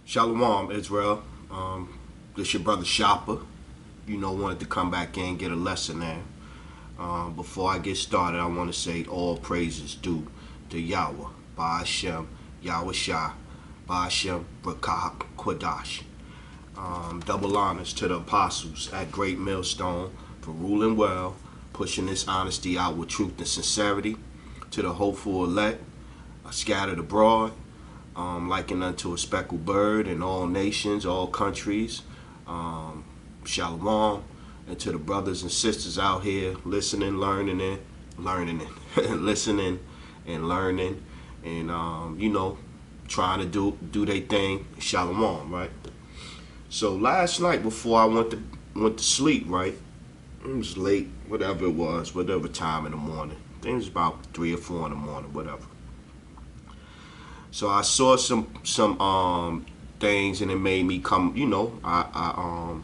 Shalom, Israel. This your brother Shopper. Wanted to come back in and get a lesson there. Before I get started, I want to say all praises due to Yahweh, Ba'ashem, Yahweh Shah, Ba'ashem, Rakah, Quadash. Double honors to the apostles at Great Millstone for ruling well, pushing this honesty out with truth and sincerity. To the hopeful elect, scattered abroad, likened unto a speckled bird in all nations, all countries. Shalom. And to the brothers and sisters out here listening, listening and learning, and trying to do their thing. Shalom, right? So last night before I went to sleep, right? It was late, whatever time in the morning. I think it was about 3 or 4 in the morning, whatever. So I saw some things, and it made me come. I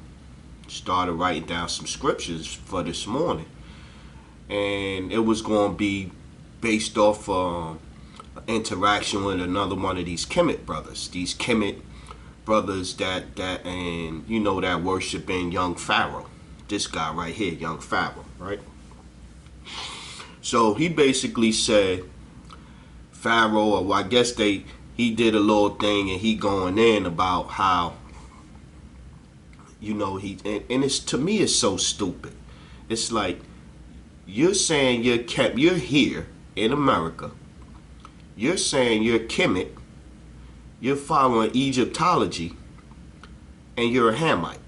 started writing down some scriptures for this morning, and it was going to be based off interaction with another one of these Kemet brothers. These Kemet brothers that worshiping young Pharaoh. This guy right here, young Pharaoh, right? So he basically said Pharaoh, or I guess he did a little thing, and he going in about how and it's, to me, it's so stupid. It's like you're saying you're here in America. You're saying you're Kemet. You're following Egyptology, and you're a Hamite.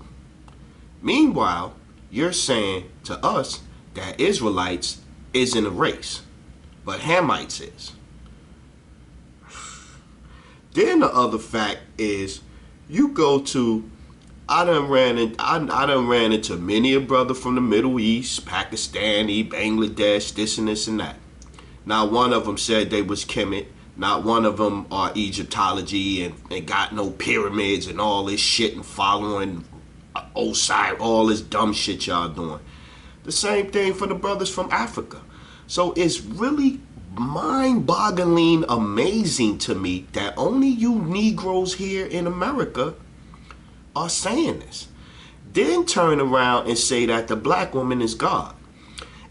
Meanwhile, you're saying to us that Israelites isn't a race, but Hamites is. Then the other fact is, you go to, I done ran into many a brother from the Middle East, Pakistani, Bangladesh, this and that. Not one of them said they was Kemet. Not one of them are Egyptology and got no pyramids and all this shit and following Osiris, all this dumb shit y'all doing. The same thing for the brothers from Africa. So it's really mind-boggling amazing to me that only you Negroes here in America are saying this. Then turn around and say that the black woman is God.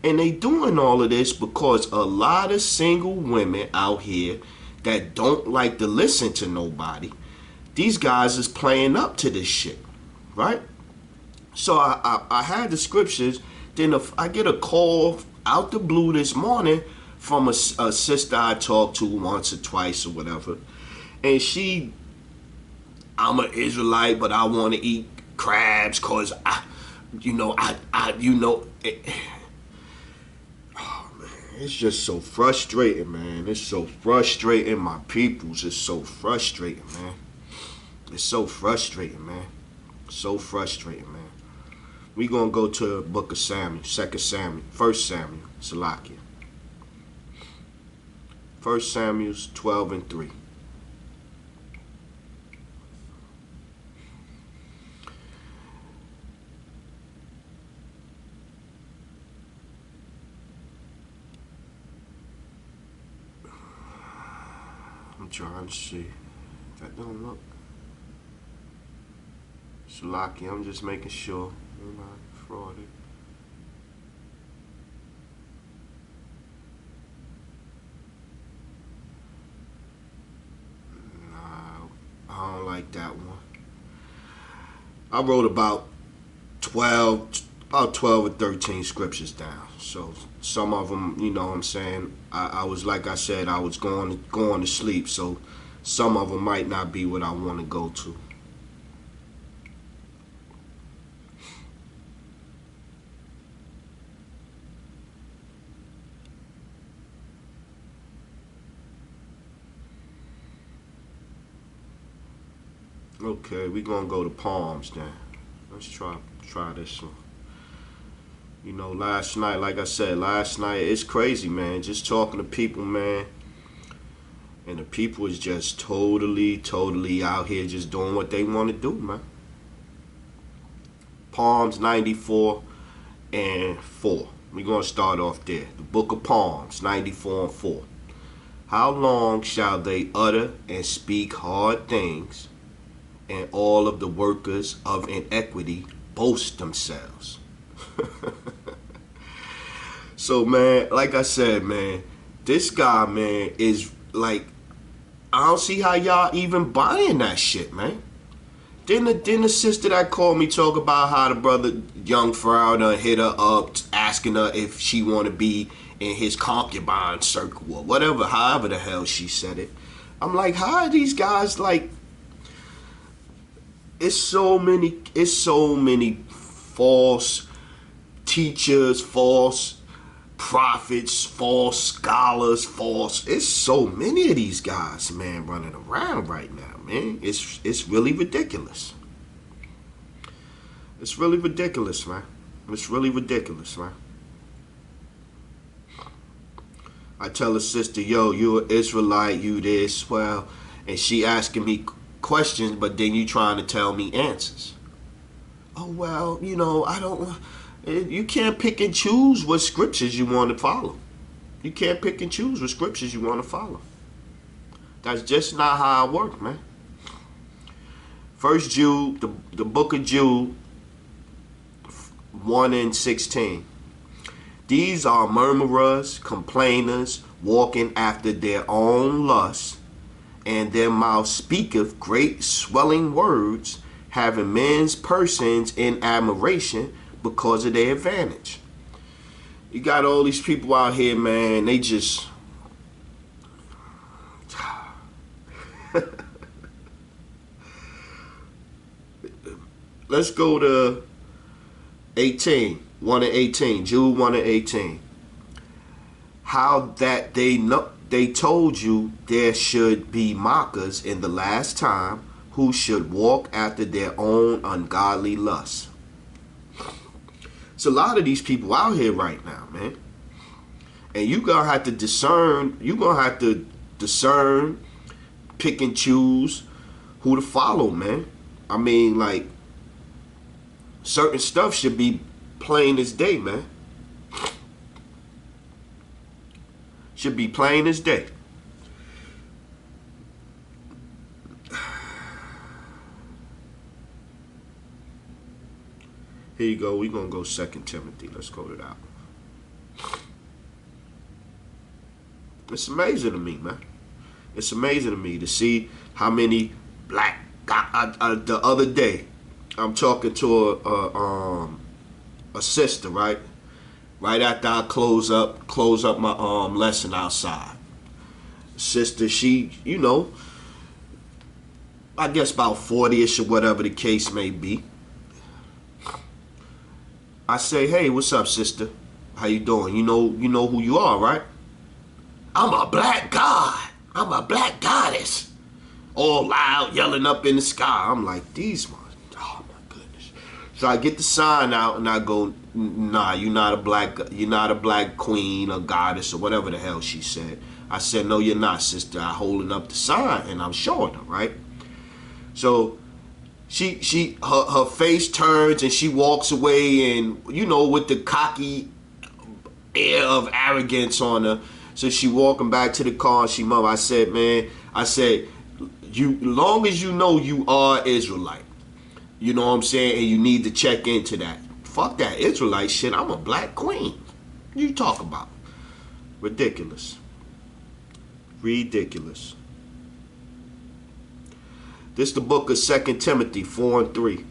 And they doing all of this because a lot of single women out here that don't like to listen to nobody, these guys is playing up to this shit, right? So I had the scriptures. Then I get a call out the blue this morning from a sister I talked to once or twice or whatever. And I'm an Israelite, but I want to eat crabs because oh man, it's just so frustrating, man. It's so frustrating, my peoples. It's so frustrating, man. It's so frustrating, man. So frustrating, man. We gonna go to the book of Samuel, 2 Samuel, 1 Samuel, Salakia. 1 Samuel 12 and 3. I'm trying to see. That don't look. Salaki, I'm just making sure I'm not frauded. No, I don't like that one. I wrote about 12 or 13 scriptures down. So some of them, you know what I'm saying, I was, like I said, I was going to sleep. So some of them might not be what I want to go to. Okay, we're gonna go to Palms then. Let's try this one. Last night, like I said, it's crazy, man. Just talking to people, man. And the people is just totally out here just doing what they want to do, man. Palms 94 and 4. We're gonna start off there. The book of Palms, 94 and 4. How long shall they utter and speak hard things, and all of the workers of inequity boast themselves. So, man, like I said, man, this guy, man, is like, I don't see how y'all even buying that shit, man. Then the sister that called me talk about how the brother, young Pharaoh, done hit her up, asking her if she want to be in his concubine circle or whatever, however the hell she said it. I'm like, how are these guys like? It's so many false teachers, false prophets, false scholars, false. It's so many of these guys, man, running around right now, man. It's really ridiculous. It's really ridiculous, man. It's really ridiculous, man. I tell a sister, yo, you an Israelite, you this, well, and she asking me questions, but then you trying to tell me answers. Oh, well, you know, I don't, you can't pick and choose what scriptures you want to follow. You can't pick and choose what scriptures you want to follow. That's just not how it works, man. First Jude, the book of Jude, 1:16. These are murmurers, complainers, walking after their own lusts, and their mouth speaketh great swelling words, having men's persons in admiration because of their advantage. You got all these people out here, man, they just... Let's go to 18. 1:18, Jude 1:18. How that they told you there should be mockers in the last time, who should walk after their own ungodly lusts. It's a lot of these people out here right now, man. And you gonna have to discern. You gonna have to discern, pick and choose who to follow, man. I mean, like, certain stuff should be plain as day, man. Should be plain as day. Here you go. We're going to go 2 Timothy. Let's go to that one. It's amazing to me, man. It's amazing to me to see how many black... the other day, I'm talking to a sister, right? Right after I close up my lesson outside. Sister, she, you know, I guess about 40-ish or whatever the case may be. I say, hey, what's up, sister? How you doing? You know who you are, right? I'm a black god. I'm a black goddess. All loud, yelling up in the sky. I'm like, these ones. Oh my goodness. So I get the sign out and I go, nah, you're not a black queen or goddess or whatever the hell she said. I said, no, you're not, sister. I'm holding up the sign and I'm showing her, right? So her face turns and she walks away, and you know, with the cocky air of arrogance on her. So she walking back to the car and she mom. I said, man, you long as you know you are Israelite, you know what I'm saying, and you need to check into that. Fuck that Israelite shit. I'm a black queen. What you talk about? Ridiculous. Ridiculous. This the book of 2 Timothy 4:3.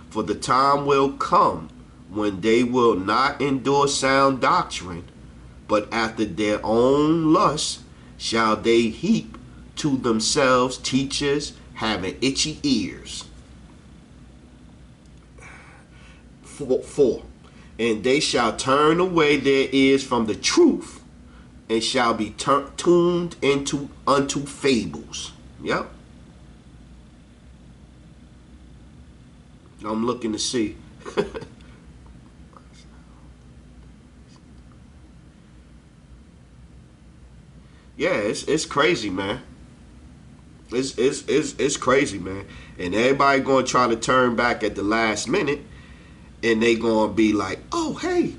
For the time will come when they will not endure sound doctrine, but after their own lusts shall they heap to themselves teachers having itchy ears. 4. And they shall turn away their ears from the truth, and shall be tuned unto fables. Yep. I'm looking to see. Yeah, it's crazy, man. It's crazy, man. And everybody gonna try to turn back at the last minute, and they gonna be like, oh, hey,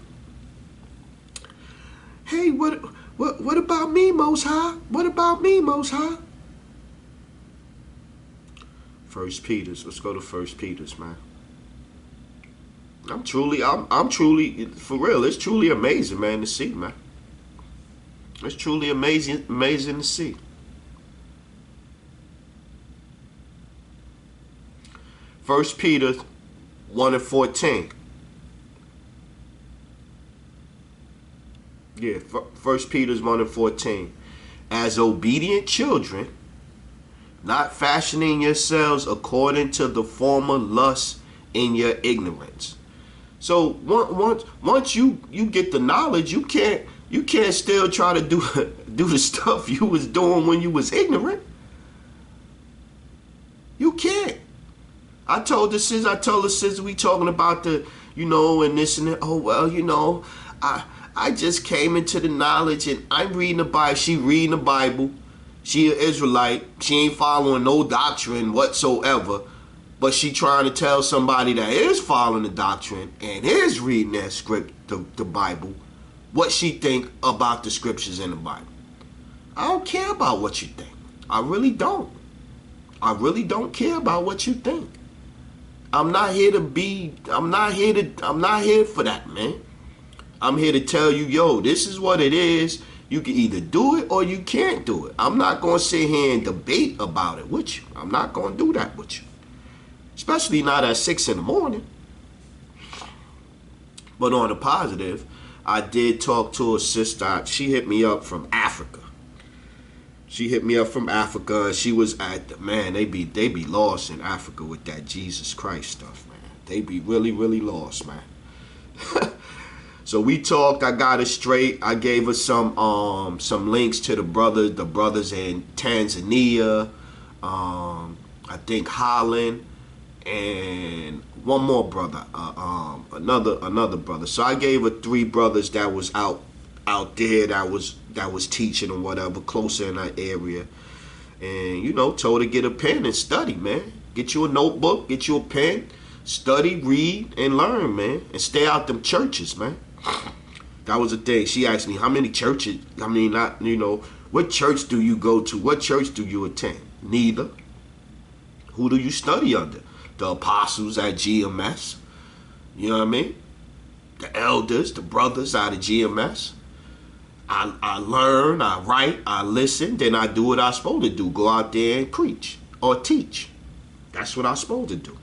what about me, Most High? What about me, Most High? First Peter's. Let's go to First Peter's, man. I'm truly, for real. It's truly amazing, man, to see, man. It's truly amazing to see. First Peter 1:14. Yeah, First Peter's 1:14. As obedient children, not fashioning yourselves according to the former lusts in your ignorance. So once you get the knowledge, you can't still try to do the stuff you was doing when you was ignorant. You can't. I told the sis we talking about the, and this and that. Oh well, I just came into the knowledge and I'm reading the Bible. She reading the Bible. She an Israelite. She ain't following no doctrine whatsoever. But she trying to tell somebody that is following the doctrine and is reading that script, the Bible, what she think about the scriptures in the Bible. I don't care about what you think. I really don't. I really don't care about what you think. I'm not here for that, man. I'm here to tell you, yo, this is what it is. You can either do it or you can't do it. I'm not going to sit here and debate about it with you. I'm not going to do that with you. Especially not at 6 in the morning. But on the positive, I did talk to a sister. She hit me up from Africa. And she was man, they be lost in Africa with that Jesus Christ stuff, man. They be really, really lost, man. So we talked, I got it straight. I gave her some links to the brothers in Tanzania, I think Holland, and one more brother, another brother. So I gave her 3 brothers that was out there that was teaching or whatever, closer in that area. And, told her to get a pen and study, man. Get you a notebook, get you a pen, study, read, and learn, man. And stay out them churches, man. That was the thing. She asked me, how many churches, what church do you go to? What church do you attend? Neither. Who do you study under? The apostles at GMS. You know what I mean? The elders, the brothers out of GMS. I learn, I write, I listen, then I do what I'm supposed to do. Go out there and preach or teach. That's what I'm supposed to do.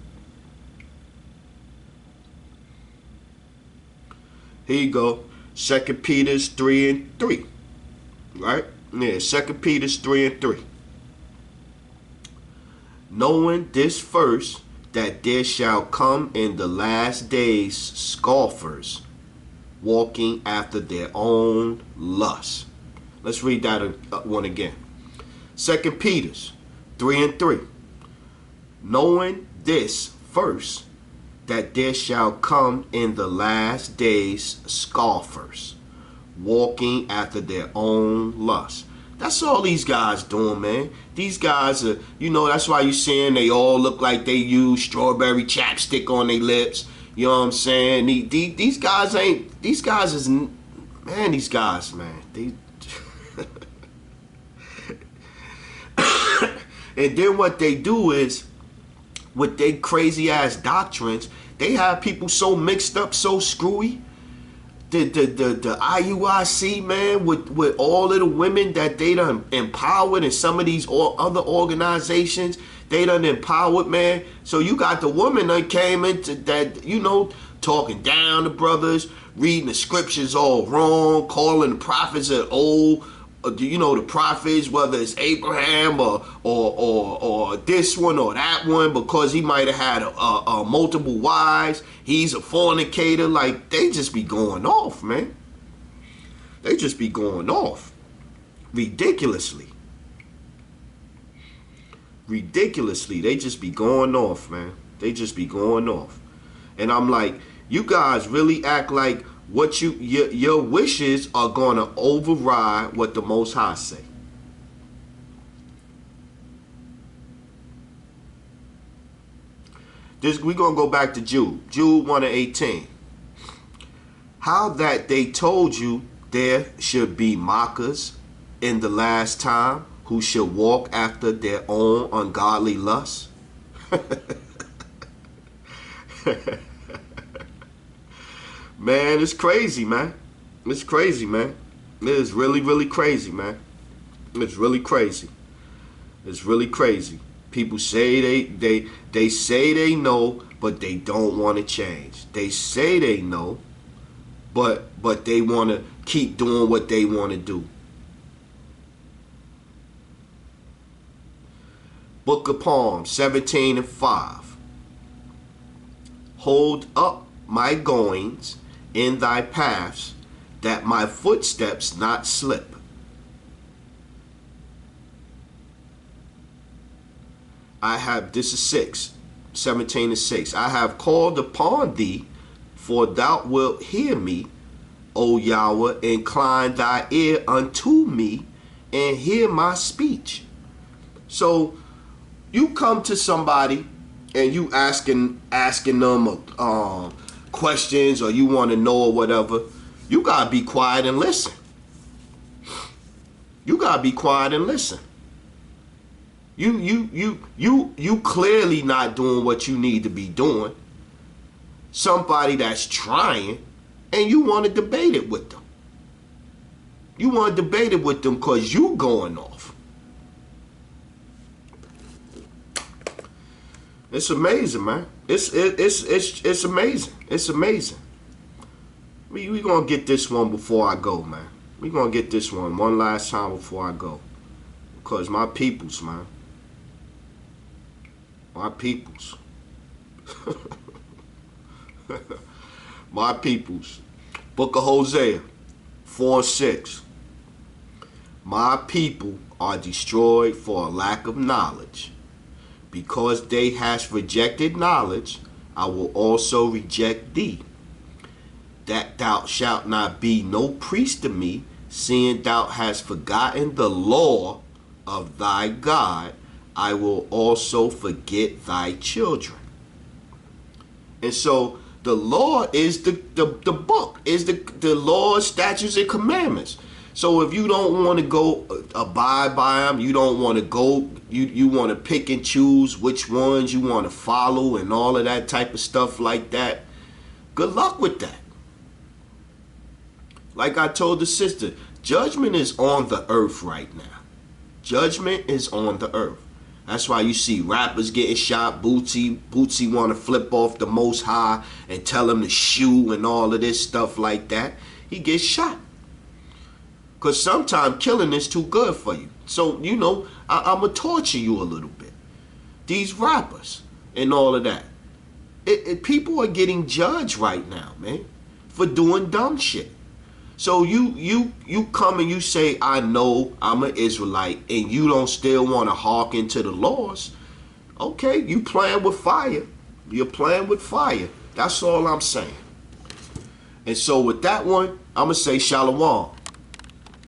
Here you go. 2 Peter 3:3. Right? Yeah, 2 Peter 3:3. Knowing this first, that there shall come in the last days scoffers, walking after their own lusts. Let's read that one again. 2 Peter 3:3. Knowing this first, that there shall come in the last days scoffers, walking after their own lusts. That's all these guys doing, man. These guys are, that's why you seeing they all look like they use strawberry chapstick on their lips. You know what I'm saying? These guys, man. They and then what they do is, with their crazy ass doctrines, they have people so mixed up, so screwy. The IUIC, man, with all of the women that they done empowered, and some of these other organizations they done empowered, man. So you got the woman that came into that, talking down to brothers, reading the scriptures all wrong, calling the prophets at old. The prophets, whether it's Abraham or this one or that one, because he might have had a multiple wives, he's a fornicator. Like, they just be going off, man. They just be going off ridiculously. They just be going off, man. They just be going off. And I'm like, you guys really act like what your wishes are gonna override what the Most High say. We gonna go back to Jude 1:18. How that they told you there should be mockers in the last time, who shall walk after their own ungodly lusts. Man, it's crazy, man. It's crazy, man. It is really, really crazy, man. It's really crazy. It's really crazy. People say they say they know, but they don't want to change. They say they know, but they want to keep doing what they want to do. Book of Psalms 17:5. Hold up my goings in thy paths, that my footsteps not slip. This is 6, 17:6. I have called upon thee, for thou wilt hear me, O Yahweh, incline thy ear unto me, and hear my speech. So you come to somebody and you asking them questions, or you want to know or whatever, you gotta be quiet and listen. You gotta be quiet and listen. You clearly not doing what you need to be doing. Somebody that's trying, and you want to debate it with them. You want to debate it with them because you going off. It's amazing, man. It's amazing. It's amazing. We gonna get this one before I go, man. We gonna get this one last time before I go, because my peoples, man. My peoples. My peoples. Book of Hosea 4:6. My people are destroyed for a lack of knowledge. Because they hast rejected knowledge, I will also reject thee. That thou shalt not be no priest to me, seeing thou hast forgotten the law of thy God, I will also forget thy children. And so the law is the book, is the law, statutes, and commandments. So if you don't want to go abide by them, you don't want to go, you want to pick and choose which ones you want to follow and all of that type of stuff like that, good luck with that. Like I told the sister, judgment is on the earth right now. Judgment is on the earth. That's why you see rappers getting shot. Bootsy want to flip off the Most High and tell him to shoot and all of this stuff like that. He gets shot. Because sometimes killing is too good for you. So, you know, I'm going to torture you a little bit. These rappers and all of that. People are getting judged right now, man, for doing dumb shit. So you come and you say, I know I'm an Israelite, and you don't still want to hearken to the laws. Okay, you playing with fire. You're playing with fire. That's all I'm saying. And so with that one, I'm going to say shalom.